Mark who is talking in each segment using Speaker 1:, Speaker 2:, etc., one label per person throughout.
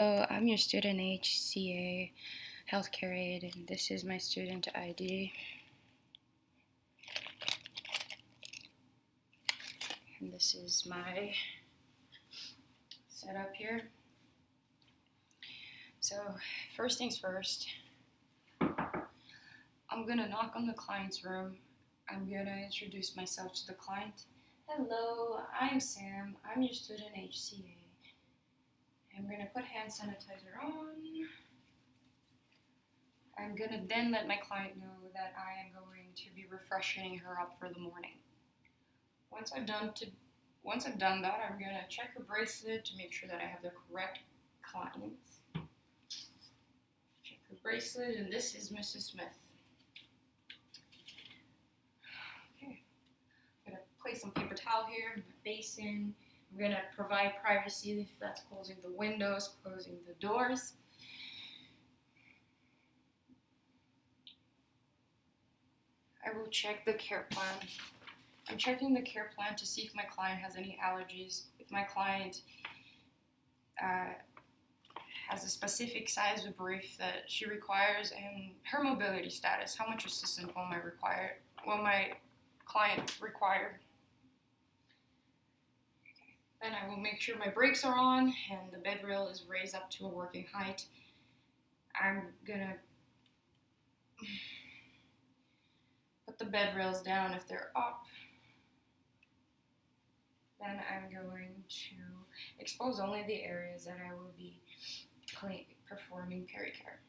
Speaker 1: I'm your student HCA Healthcare Aide, and this is my student ID. And this is my setup here. So, first things first, I'm gonna knock on the client's room. I'm gonna introduce myself to the client. Hello, I'm Sam. I'm your student HCA. I'm gonna put hand sanitizer on. I'm gonna then let my client know that I am going to be refreshing her up for the morning. Once I've done that, I'm gonna check her bracelet to make sure that I have the correct clients. Check her bracelet, and this is Mrs. Smith. Okay, I'm gonna place some paper towel here in my basin. I'm gonna provide privacy if that's closing the windows, closing the doors. I will check the care plan. I'm checking the care plan to see if my client has any allergies, if my client has a specific size of brief that she requires, and her mobility status, how much assistance will my client require. Then I will make sure my brakes are on and the bed rail is raised up to a working height. I'm gonna put the bed rails down if they're up. Then I'm going to expose only the areas that I will be performing pericare.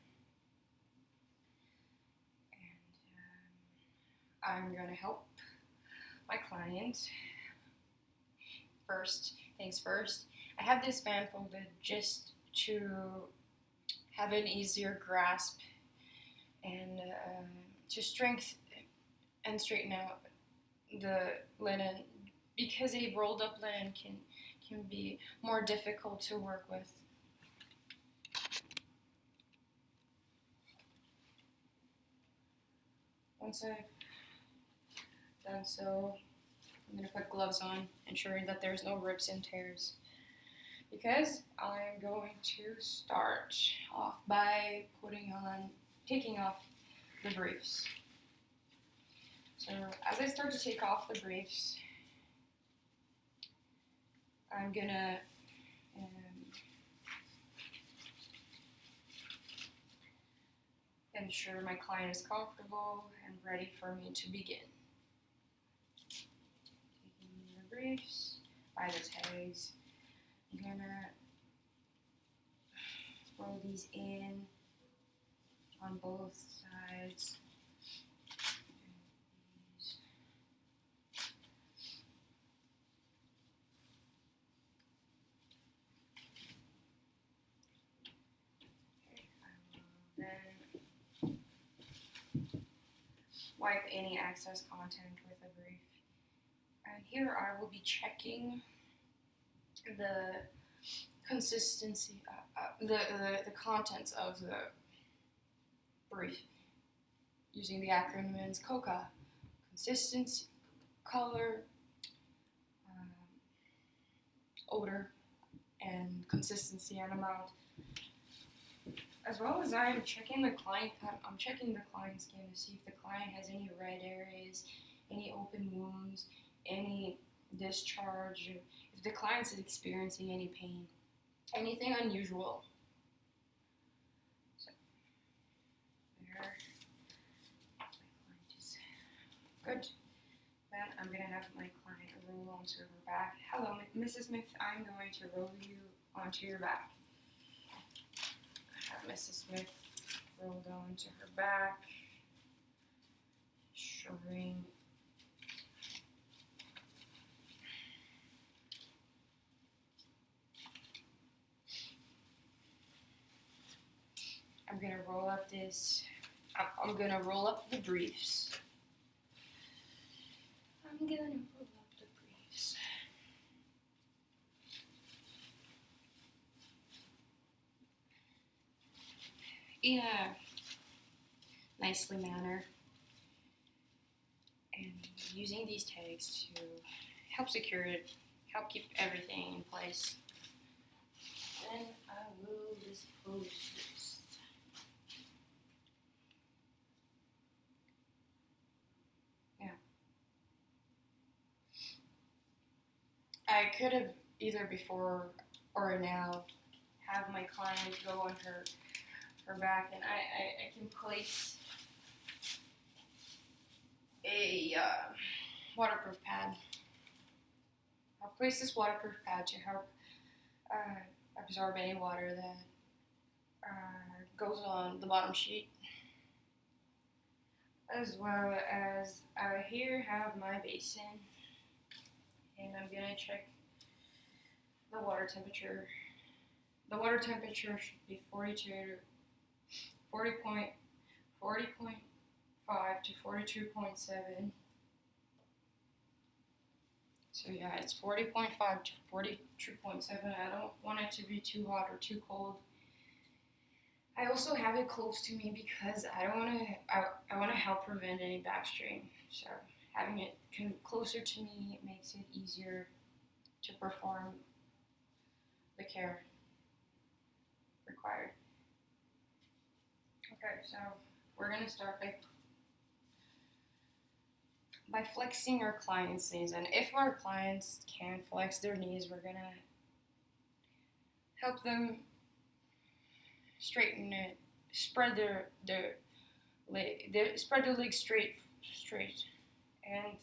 Speaker 1: And I'm going to help my client. First things first, I have this band folded just to have an easier grasp and to strengthen and straighten out the linen, because a rolled up linen can be more difficult to work with. Once I've done so, I'm going to put gloves on, ensuring that there's no rips and tears, because I'm going to start off by taking off the briefs. So as I start to take off the briefs, I'm gonna ensure my client is comfortable and ready for me to begin. Taking the briefs by the tags, I'm gonna roll these in on both sides. Wipe any excess content with a brief. And here I will be checking the consistency, the contents of the brief using the acronyms COCA: consistency, color, odor, and consistency and amount. As well as I'm checking the client's skin to see if the client has any red areas, any open wounds, any discharge, if the client is experiencing any pain, anything unusual. So there, my client is good. Then I'm going to have my client roll onto her back. Hello, Mrs. Smith, I'm going to roll you onto your back. Mrs. Smith rolled onto her back, showing I'm gonna roll up the briefs. In a nicely manner, and using these tags to help secure it, help keep everything in place. Then I will could have either before or now have my client go on her back, and I can place a waterproof pad. I'll place this waterproof pad to help absorb any water that goes on the bottom sheet, as well as I here have my basin, and I'm gonna check the water temperature. The water temperature should be 40.5 to 42.7. So yeah, it's 40.5 to 42.7. I don't want it to be too hot or too cold. I also have it close to me because I want to help prevent any back strain. So having it closer to me makes it easier to perform the care required. Okay, so we're gonna start by flexing our clients' knees, and if our clients can't flex their knees, we're gonna help them straighten it, spread their legs straight, and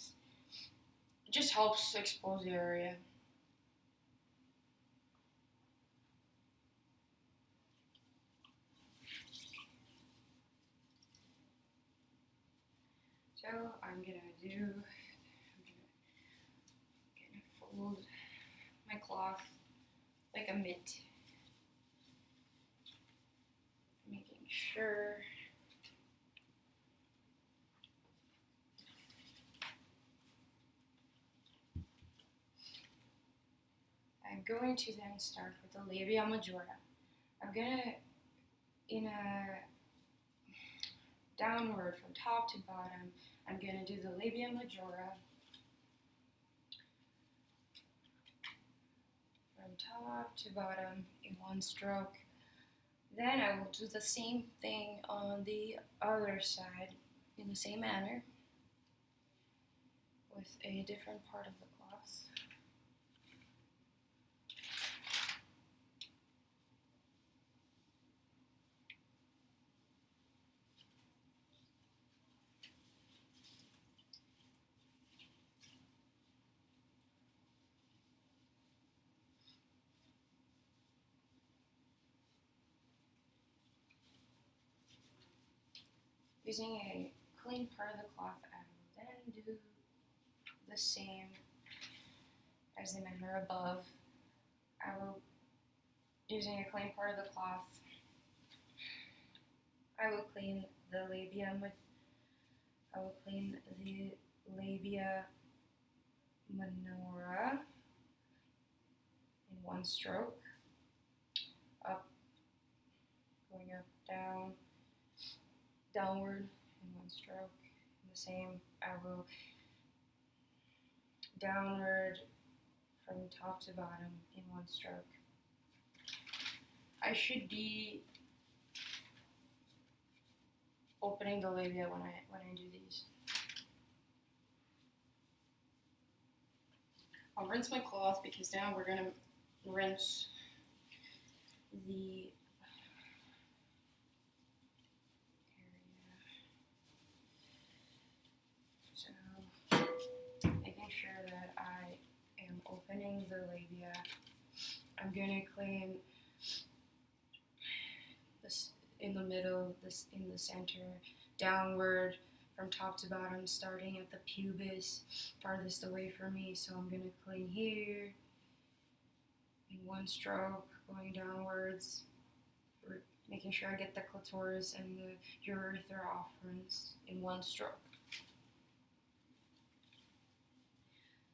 Speaker 1: it just helps expose the area. So I'm gonna fold my cloth like a mitt, making sure I'm going to then start with the labia majora. I'm gonna, in a downward from top to bottom, I'm gonna do the labia majora from top to bottom in one stroke. Then I will do the same thing on the other side in the same manner with a different part of the cloth. Using a clean part of the cloth, I will then do the same as the manner above. I will, using a clean part of the cloth, I will clean the labia minora in one stroke, up, going up, down, downward in one stroke. In the same, I will downward from top to bottom in one stroke. I should be opening the labia when I do these. I'll rinse my cloth because now we're gonna rinse the sure that I am opening the labia. I'm going to clean this in the middle, this in the center, downward from top to bottom, starting at the pubis, farthest away from me. So I'm going to clean here in one stroke, going downwards, making sure I get the clitoris and the urethra offerens in one stroke.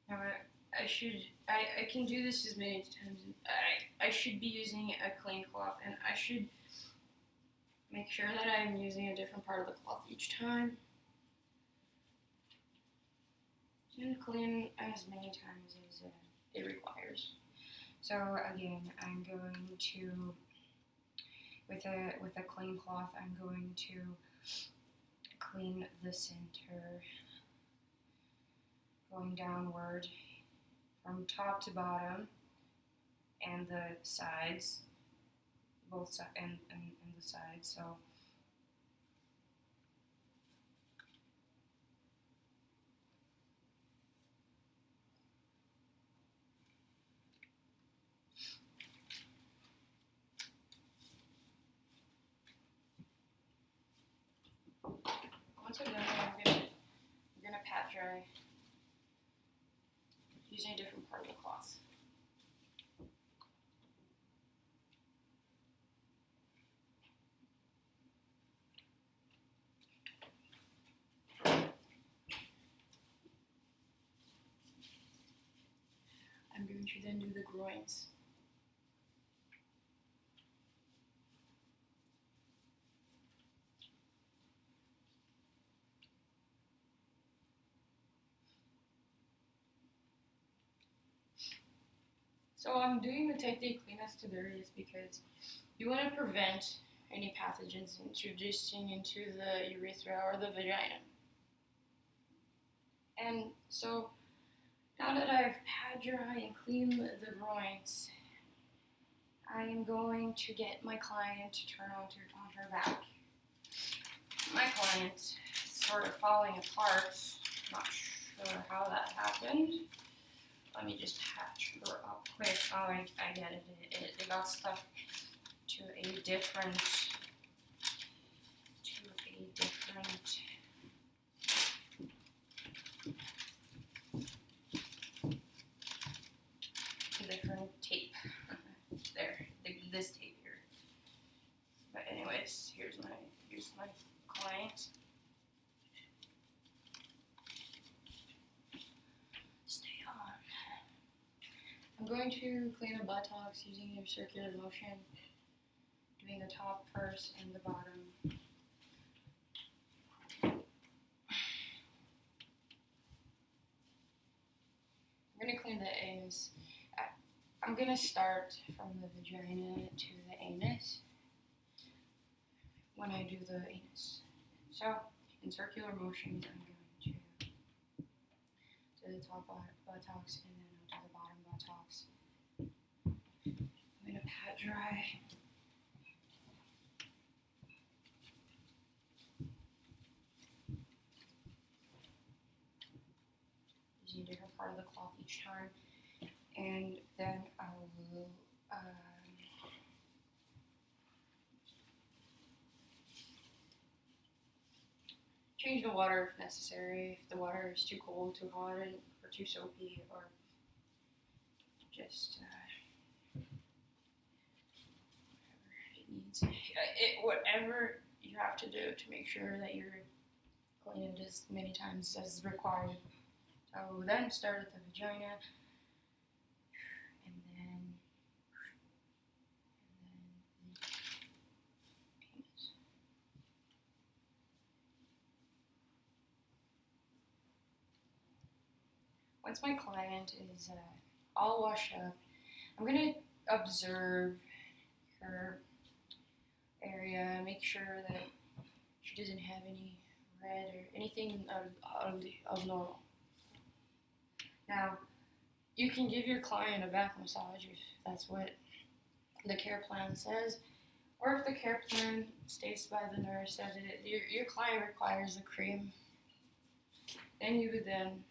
Speaker 1: Now I can do this as many times. I should be using a clean cloth, and I should make sure that I'm using a different part of the cloth each time. And clean as many times as it requires. So again, I'm going to, with a clean cloth, I'm going to clean the center, going downward from top to bottom and the sides, both sides and the sides. So once I'm done, I'm gonna pat dry using a different part of the cloth. I'm going to then do the groins. So I'm doing the technique cleanest to dirtiest because you want to prevent any pathogens introducing into the urethra or the vagina. And so now that I've pat dry and cleaned the groins, I am going to get my client to turn on her back. My client is sort of falling apart. Not sure how that happened. Let me just patch her up quick. Oh, I get it. It got stuck to a different tape. There, this tape here. But anyways, here's my client. Stay on. I'm going to clean the buttocks using a circular motion, doing the top first and the bottom. I'm going to clean the anus. I'm going to start from the vagina to the anus when I do the anus. So, in circular motions, I'm going to the top buttocks and then to the bottom buttocks. I'm going to pat dry. Using a different part of the cloth each time. And then I will change the water if necessary, if the water is too cold, too hot, or too soapy, or just whatever it needs. Whatever you have to do to make sure that you're cleaning it as many times as required. So then start at the vagina. Once my client is all washed up, I'm going to observe her area, make sure that she doesn't have any red or anything of normal. Now, you can give your client a back massage if that's what the care plan says, or if the care plan states by the nurse that your client requires a cream, then you would then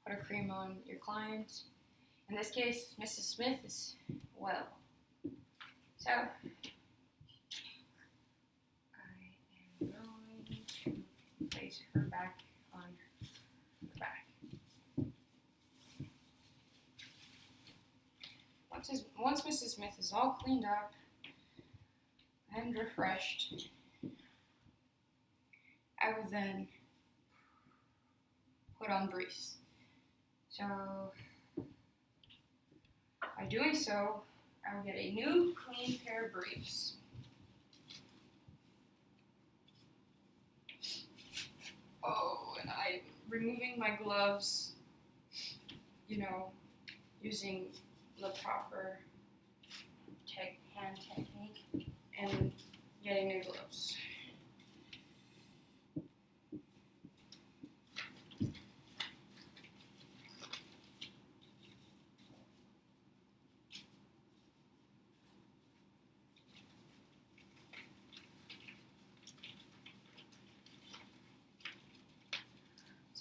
Speaker 1: put a cream on your client. In this case, Mrs. Smith is well. So, I am going to place her back on her back. Once Mrs. Smith is all cleaned up and refreshed, I will then put on briefs. So, by doing so, I will get a new clean pair of briefs. Oh, and I'm removing my gloves, using the proper hand technique, and getting new gloves.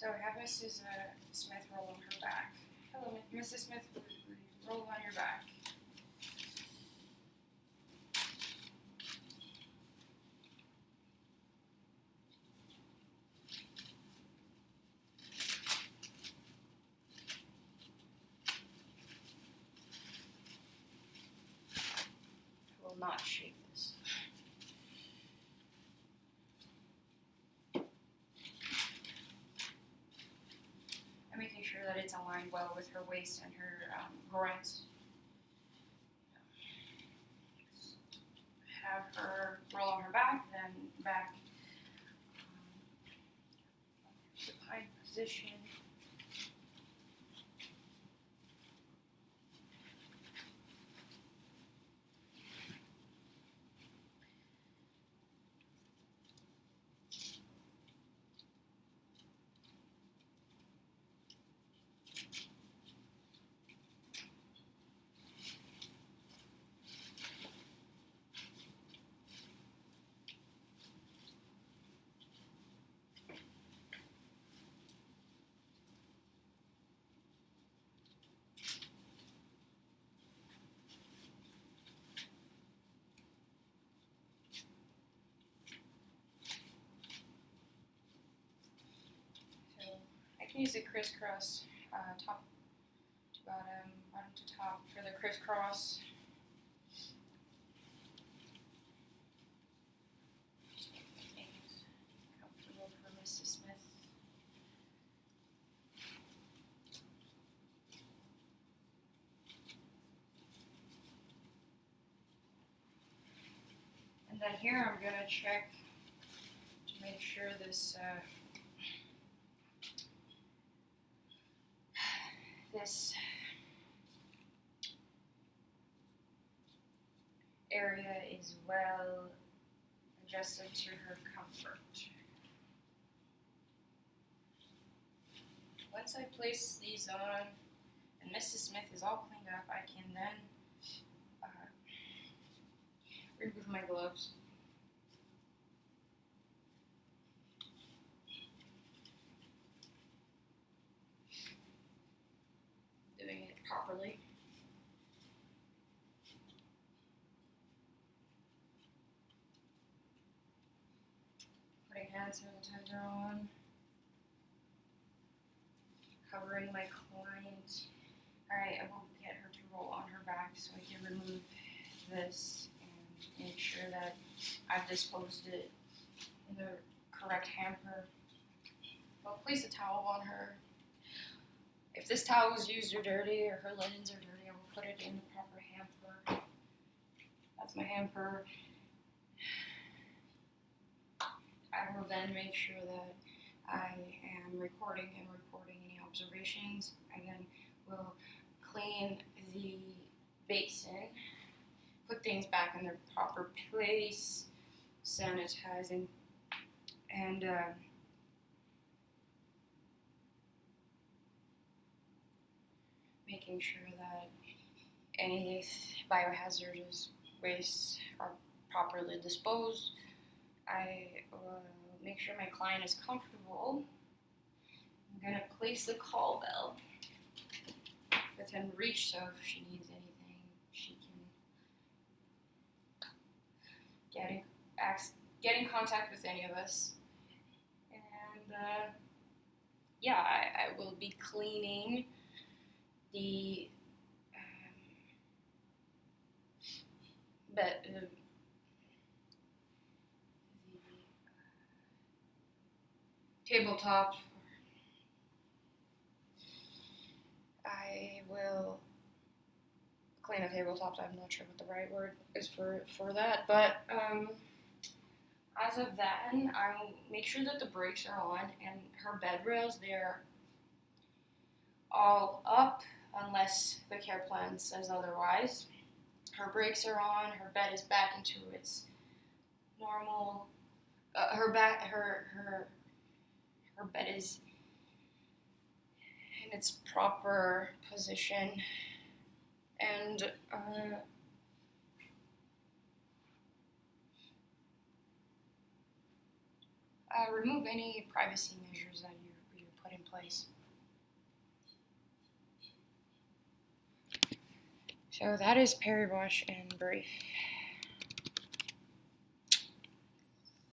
Speaker 1: So have Mrs. Smith roll on her back. Hello, Mrs. Smith, roll on your back. I will not shake this. I'm making sure that it's aligned well with her waist and her groins. Have her roll on her back, then back supine position. I can use a crisscross top to bottom, bottom to top for the crisscross. Just make things comfortable for Mrs. Smith. And then here I'm going to check to make sure this this area is well adjusted to her comfort. Once I place these on and Mrs. Smith is all cleaned up, I can then remove my gloves. Doing it properly. Putting hand sanitizer on. Covering my client. Alright, I will get her to roll on her back so I can remove this and make sure that I've disposed it in the correct hamper. I'll place a towel on her. If this towel is used or dirty or her linens are dirty, I will put it in the proper hamper. That's my hamper. I will then make sure that I am recording and reporting any observations. I then will clean the basin, put things back in their proper place, sanitizing, and making sure that any biohazardous wastes are properly disposed. I will make sure my client is comfortable. I'm going to place the call bell within reach, so if she needs anything, she can get in contact with any of us. And yeah, I will be cleaning the tabletop. I will clean the tabletops. I'm not sure what the right word is for that, but as of then, I will make sure that the brakes are on and her bed rails, they're all up unless the care plan says otherwise. Her brakes are on, her bed is back into its normal, her bed is in its proper position, and remove any privacy measures that you're putting in place. So that is Perry Bush in brief.